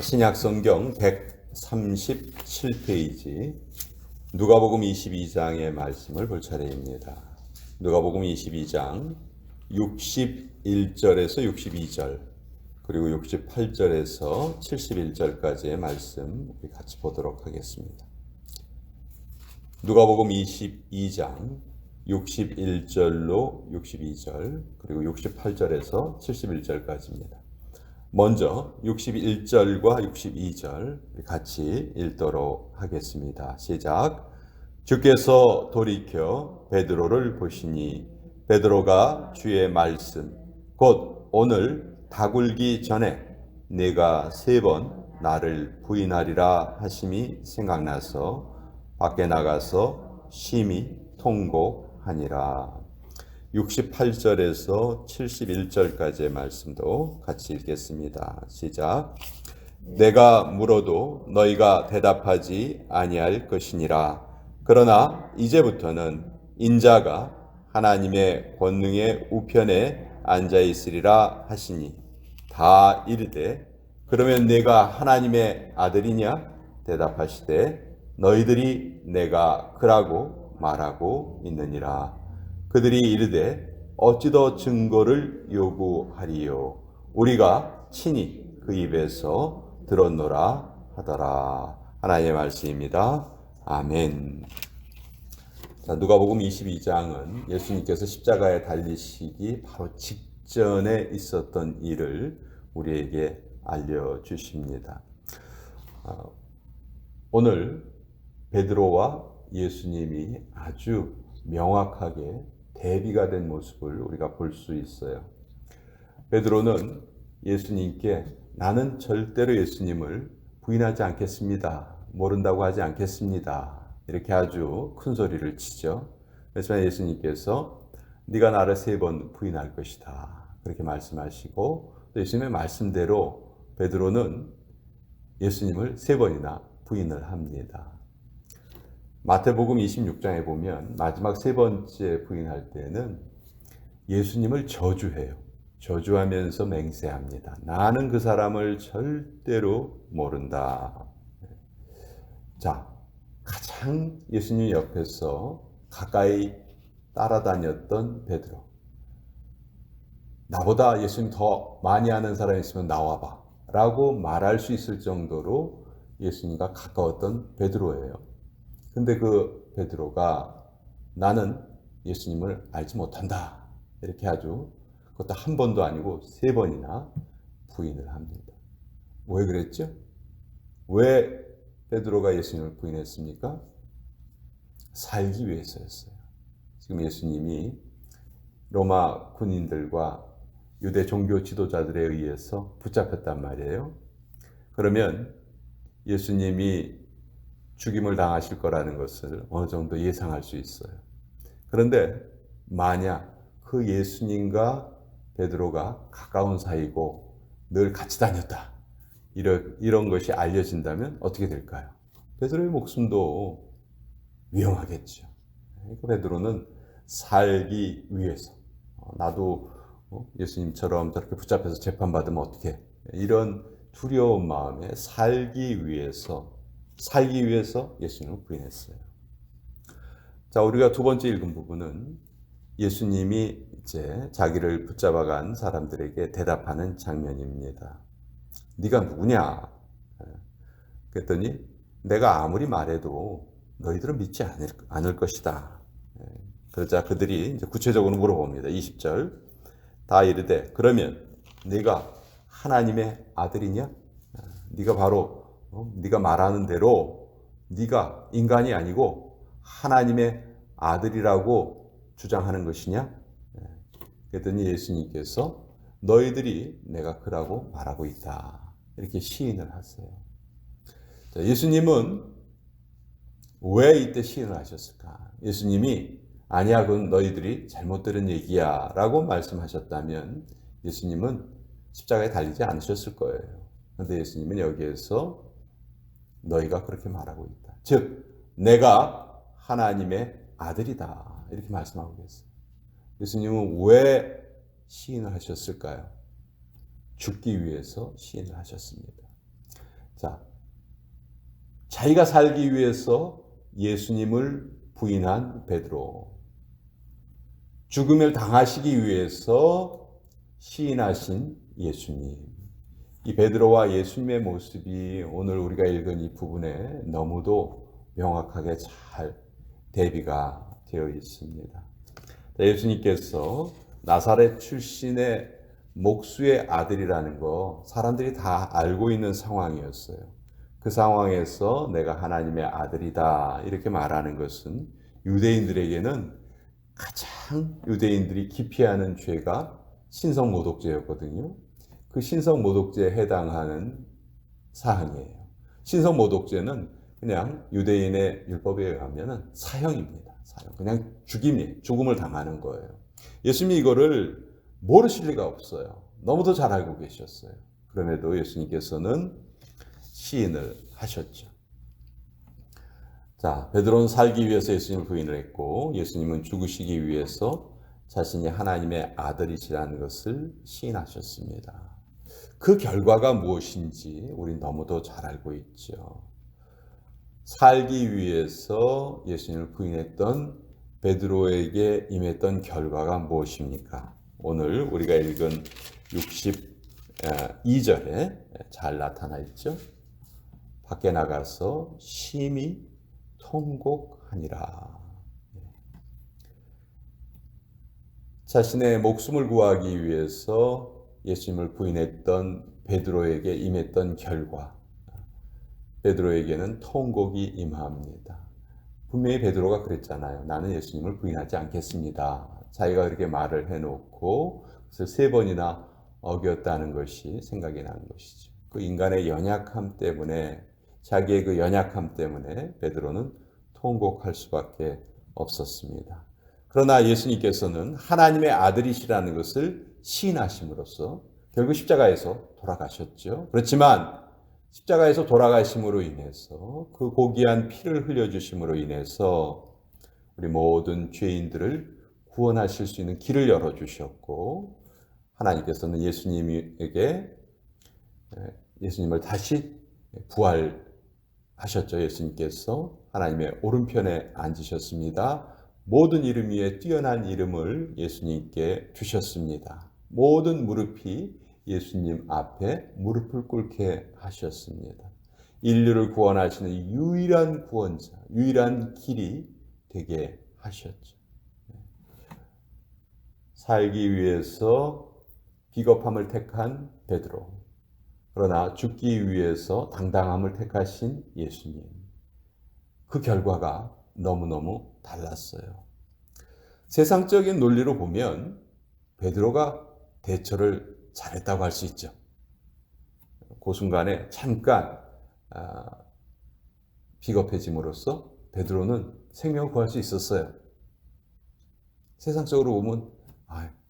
신약성경 137페이지 누가복음 22장의 말씀을 볼 차례입니다. 누가복음 22장 61절에서 62절 그리고 68절에서 71절까지의 말씀 우리 같이 보도록 하겠습니다. 누가복음 22장 61절로 62절 그리고 68절에서 71절까지입니다. 먼저 61절과 62절 같이 읽도록 하겠습니다. 시작. 주께서 돌이켜 베드로를 보시니 베드로가 주의 말씀 곧 오늘 다굴기 전에 네가 3번 나를 부인하리라 하심이 생각나서 밖에 나가서 심히 통곡하니라. 68절에서 71절까지의 말씀도 같이 읽겠습니다. 시작. 내가 물어도 너희가 대답하지 아니할 것이니라. 그러나 이제부터는 인자가 하나님의 권능의 우편에 앉아 있으리라 하시니 다 이르되 그러면 내가 하나님의 아들이냐? 대답하시되 너희들이 내가 그라고 말하고 있느니라. 그들이 이르되 어찌 더 증거를 요구하리요? 우리가 친히 그 입에서 들었노라 하더라. 하나님의 말씀입니다. 아멘. 자, 누가복음 22장은 예수님께서 십자가에 달리시기 바로 직전에 있었던 일을 우리에게 알려주십니다. 오늘 베드로와 예수님이 아주 명확하게 대비가 된 모습을 우리가 볼 수 있어요. 베드로는 예수님께 나는 절대로 예수님을 부인하지 않겠습니다. 모른다고 하지 않겠습니다. 이렇게 아주 큰 소리를 치죠. 그래서 예수님께서 네가 나를 3번 부인할 것이다. 그렇게 말씀하시고 또 예수님의 말씀대로 베드로는 예수님을 3번이나 부인을 합니다. 마태복음 26장에 보면 마지막 3번째 부인할 때는 예수님을 저주해요. 저주하면서 맹세합니다. 나는 그 사람을 절대로 모른다. 자, 가장 예수님 옆에서 가까이 따라다녔던 베드로. 나보다 예수님 더 많이 아는 사람이 있으면 나와봐 라고 말할 수 있을 정도로 예수님과 가까웠던 베드로예요. 근데 그 베드로가 나는 예수님을 알지 못한다. 이렇게 아주 그것도 한 번도 아니고 3번이나 부인을 합니다. 왜 그랬죠? 왜 베드로가 예수님을 부인했습니까? 살기 위해서였어요. 지금 예수님이 로마 군인들과 유대 종교 지도자들에 의해서 붙잡혔단 말이에요. 그러면 예수님이 죽임을 당하실 거라는 것을 어느 정도 예상할 수 있어요. 그런데 만약 그 예수님과 베드로가 가까운 사이고 늘 같이 다녔다. 이런 것이 알려진다면 어떻게 될까요? 베드로의 목숨도 위험하겠죠. 그러니까 베드로는 살기 위해서 나도 예수님처럼 저렇게 붙잡혀서 재판받으면 어떡해. 이런 두려운 마음에 살기 위해서 예수님을 부인했어요. 자, 우리가 두 번째 읽은 부분은 예수님이 이제 자기를 붙잡아간 사람들에게 대답하는 장면입니다. 네가 누구냐? 그랬더니 내가 아무리 말해도 너희들은 믿지 않을 것이다. 그러자 그들이 이제 구체적으로 물어봅니다. 20절 다 이르되 그러면 네가 하나님의 아들이냐? 네가 바로 네가 말하는 대로 네가 인간이 아니고 하나님의 아들이라고 주장하는 것이냐? 그랬더니 예수님께서 너희들이 내가 그라고 말하고 있다. 이렇게 시인을 하세요. 자, 예수님은 왜 이때 시인을 하셨을까? 예수님이 아니야, 그건 너희들이 잘못 들은 얘기야 라고 말씀하셨다면 예수님은 십자가에 달리지 않으셨을 거예요. 그런데 예수님은 여기에서 너희가 그렇게 말하고 있다. 즉 내가 하나님의 아들이다. 이렇게 말씀하고 계세요. 예수님은 왜 시인을 하셨을까요? 죽기 위해서 시인을 하셨습니다. 자, 자기가 살기 위해서 예수님을 부인한 베드로, 죽음을 당하시기 위해서 시인하신 예수님. 이 베드로와 예수님의 모습이 오늘 우리가 읽은 이 부분에 너무도 명확하게 잘 대비가 되어 있습니다. 예수님께서 나사렛 출신의 목수의 아들이라는 거 사람들이 다 알고 있는 상황이었어요. 그 상황에서 내가 하나님의 아들이다 이렇게 말하는 것은 유대인들에게는 가장 유대인들이 기피하는 죄가 신성모독죄였거든요. 그 신성모독죄에 해당하는 사항이에요. 신성모독죄는 그냥 유대인의 율법에 의하면 사형입니다. 사형. 그냥 죽음을 당하는 거예요. 예수님이 이거를 모르실 리가 없어요. 너무도 잘 알고 계셨어요. 그럼에도 예수님께서는 시인을 하셨죠. 자, 베드로는 살기 위해서 예수님을 부인을 했고 예수님은 죽으시기 위해서 자신이 하나님의 아들이시라는 것을 시인하셨습니다. 그 결과가 무엇인지 우린 너무도 잘 알고 있죠. 살기 위해서 예수님을 부인했던 베드로에게 임했던 결과가 무엇입니까? 오늘 우리가 읽은 62절에 잘 나타나 있죠. 밖에 나가서 심히 통곡하니라. 자신의 목숨을 구하기 위해서 예수님을 부인했던 베드로에게 임했던 결과, 베드로에게는 통곡이 임합니다. 분명히 베드로가 그랬잖아요. 나는 예수님을 부인하지 않겠습니다. 자기가 그렇게 말을 해놓고 그래서 3번이나 어겼다는 것이 생각이 나는 것이죠. 그 인간의 연약함 때문에, 자기의 그 연약함 때문에 베드로는 통곡할 수밖에 없었습니다. 그러나 예수님께서는 하나님의 아들이시라는 것을 시인하심으로써 결국 십자가에서 돌아가셨죠. 그렇지만 십자가에서 돌아가심으로 인해서 그 고귀한 피를 흘려주심으로 인해서 우리 모든 죄인들을 구원하실 수 있는 길을 열어주셨고 하나님께서는 예수님을 다시 부활하셨죠. 예수님께서 하나님의 오른편에 앉으셨습니다. 모든 이름 위에 뛰어난 이름을 예수님께 주셨습니다. 모든 무릎이 예수님 앞에 무릎을 꿇게 하셨습니다. 인류를 구원하시는 유일한 구원자, 유일한 길이 되게 하셨죠. 살기 위해서 비겁함을 택한 베드로, 그러나 죽기 위해서 당당함을 택하신 예수님. 그 결과가 너무너무 달랐어요. 세상적인 논리로 보면 베드로가 대처를 잘했다고 할 수 있죠. 그 순간에 잠깐 비겁해짐으로써 베드로는 생명을 구할 수 있었어요. 세상적으로 보면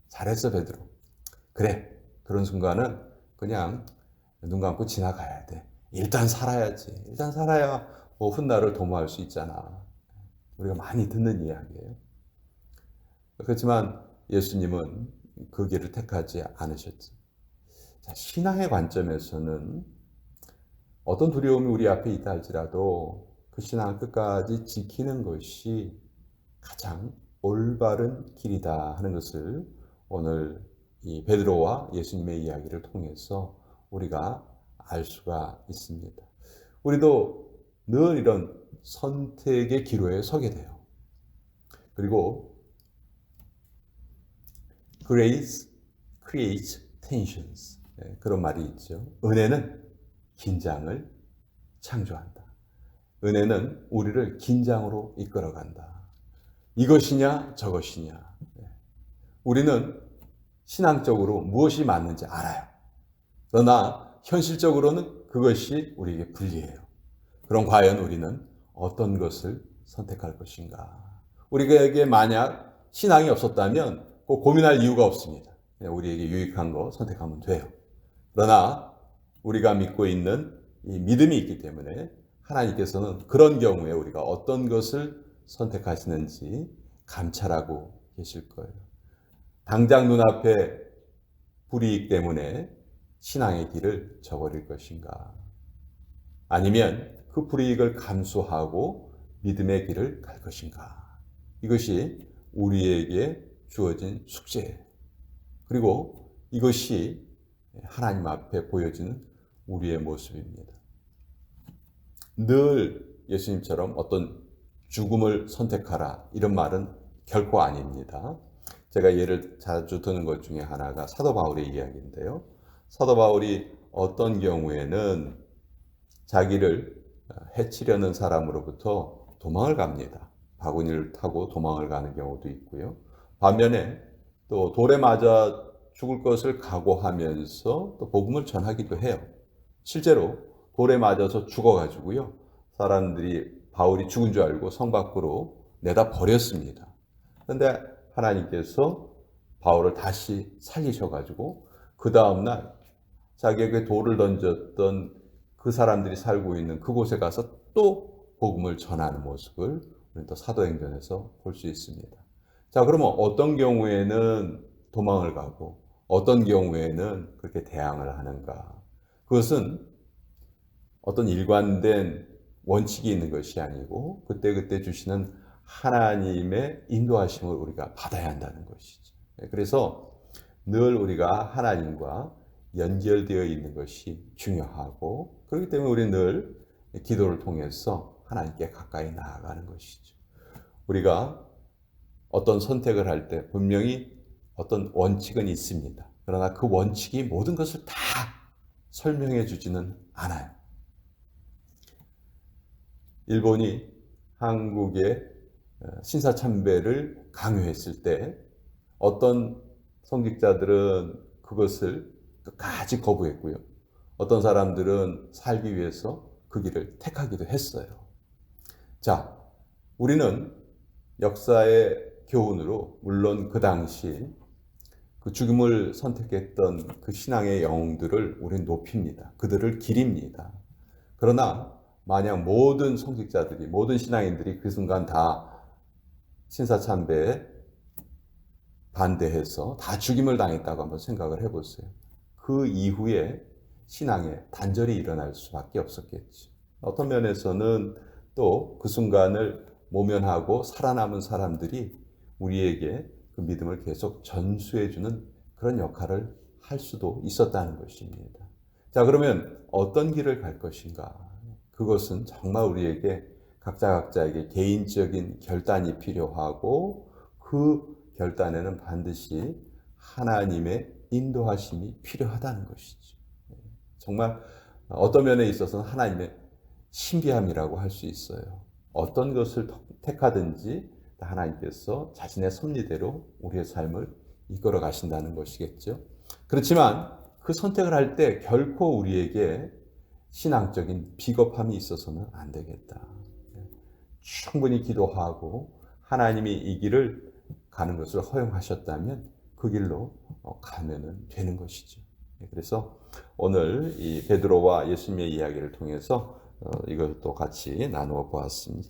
잘했어 베드로. 그래, 그런 순간은 그냥 눈 감고 지나가야 돼. 일단 살아야지. 일단 살아야 뭐 훗날을 도모할 수 있잖아. 우리가 많이 듣는 이야기예요. 그렇지만 예수님은 그 길을 택하지 않으셨죠. 자, 신앙의 관점에서는 어떤 두려움이 우리 앞에 있다 할지라도 그 신앙을 끝까지 지키는 것이 가장 올바른 길이다 하는 것을 오늘 이 베드로와 예수님의 이야기를 통해서 우리가 알 수가 있습니다. 우리도 늘 이런 선택의 기로에 서게 돼요. 그리고 Grace creates tensions. 그런 말이 있죠. 은혜는 긴장을 창조한다. 은혜는 우리를 긴장으로 이끌어간다. 이것이냐 저것이냐. 우리는 신앙적으로 무엇이 맞는지 알아요. 그러나 현실적으로는 그것이 우리에게 불리해요. 그럼 과연 우리는 어떤 것을 선택할 것인가? 우리에게 만약 신앙이 없었다면 꼭 고민할 이유가 없습니다. 그냥 우리에게 유익한 거 선택하면 돼요. 그러나 우리가 믿고 있는 이 믿음이 있기 때문에 하나님께서는 그런 경우에 우리가 어떤 것을 선택하시는지 감찰하고 계실 거예요. 당장 눈앞에 불이익 때문에 신앙의 길을 저버릴 것인가? 아니면 그 불이익을 감수하고 믿음의 길을 갈 것인가? 이것이 우리에게 주어진 숙제예요. 그리고 이것이 하나님 앞에 보여지는 우리의 모습입니다. 늘 예수님처럼 어떤 죽음을 선택하라 이런 말은 결코 아닙니다. 제가 예를 자주 드는 것 중에 하나가 사도 바울의 이야기인데요. 사도 바울이 어떤 경우에는 자기를 해치려는 사람으로부터 도망을 갑니다. 바구니를 타고 도망을 가는 경우도 있고요. 반면에 또 돌에 맞아 죽을 것을 각오하면서 또 복음을 전하기도 해요. 실제로 돌에 맞아서 죽어가지고요. 사람들이 바울이 죽은 줄 알고 성 밖으로 내다 버렸습니다. 그런데 하나님께서 바울을 다시 살리셔가지고 그 다음날 자기에게 돌을 던졌던 그 사람들이 살고 있는 그곳에 가서 또 복음을 전하는 모습을 우리는 또 사도행전에서 볼 수 있습니다. 자, 그러면 어떤 경우에는 도망을 가고 어떤 경우에는 그렇게 대항을 하는가? 그것은 어떤 일관된 원칙이 있는 것이 아니고 그때그때 주시는 하나님의 인도하심을 우리가 받아야 한다는 것이죠. 그래서 늘 우리가 하나님과 연결되어 있는 것이 중요하고 그렇기 때문에 우리는 늘 기도를 통해서 하나님께 가까이 나아가는 것이죠. 우리가 어떤 선택을 할 때 분명히 어떤 원칙은 있습니다. 그러나 그 원칙이 모든 것을 다 설명해 주지는 않아요. 일본이 한국의 신사참배를 강요했을 때 어떤 성직자들은 그것을 끝까지 거부했고요. 어떤 사람들은 살기 위해서 그 길을 택하기도 했어요. 자, 우리는 역사의 교훈으로 물론 그 당시 그 죽음을 선택했던 그 신앙의 영웅들을 우리는 높입니다. 그들을 기립니다. 그러나 만약 모든 성직자들이, 모든 신앙인들이 그 순간 다 신사참배에 반대해서 다 죽임을 당했다고 한번 생각을 해보세요. 그 이후에 신앙에 단절이 일어날 수밖에 없었겠죠. 어떤 면에서는 또 그 순간을 모면하고 살아남은 사람들이 우리에게 그 믿음을 계속 전수해주는 그런 역할을 할 수도 있었다는 것입니다. 자, 그러면 어떤 길을 갈 것인가? 그것은 정말 우리에게 각자에게 개인적인 결단이 필요하고 그 결단에는 반드시 하나님의 인도하심이 필요하다는 것이죠. 정말 어떤 면에 있어서는 하나님의 신비함이라고 할 수 있어요. 어떤 것을 택하든지 하나님께서 자신의 섭리대로 우리의 삶을 이끌어 가신다는 것이겠죠. 그렇지만 그 선택을 할 때 결코 우리에게 신앙적인 비겁함이 있어서는 안 되겠다. 충분히 기도하고 하나님이 이 길을 가는 것을 허용하셨다면 그 길로 가면 되는 것이죠. 그래서 오늘 이 베드로와 예수님의 이야기를 통해서 이것도 같이 나누어 보았습니다.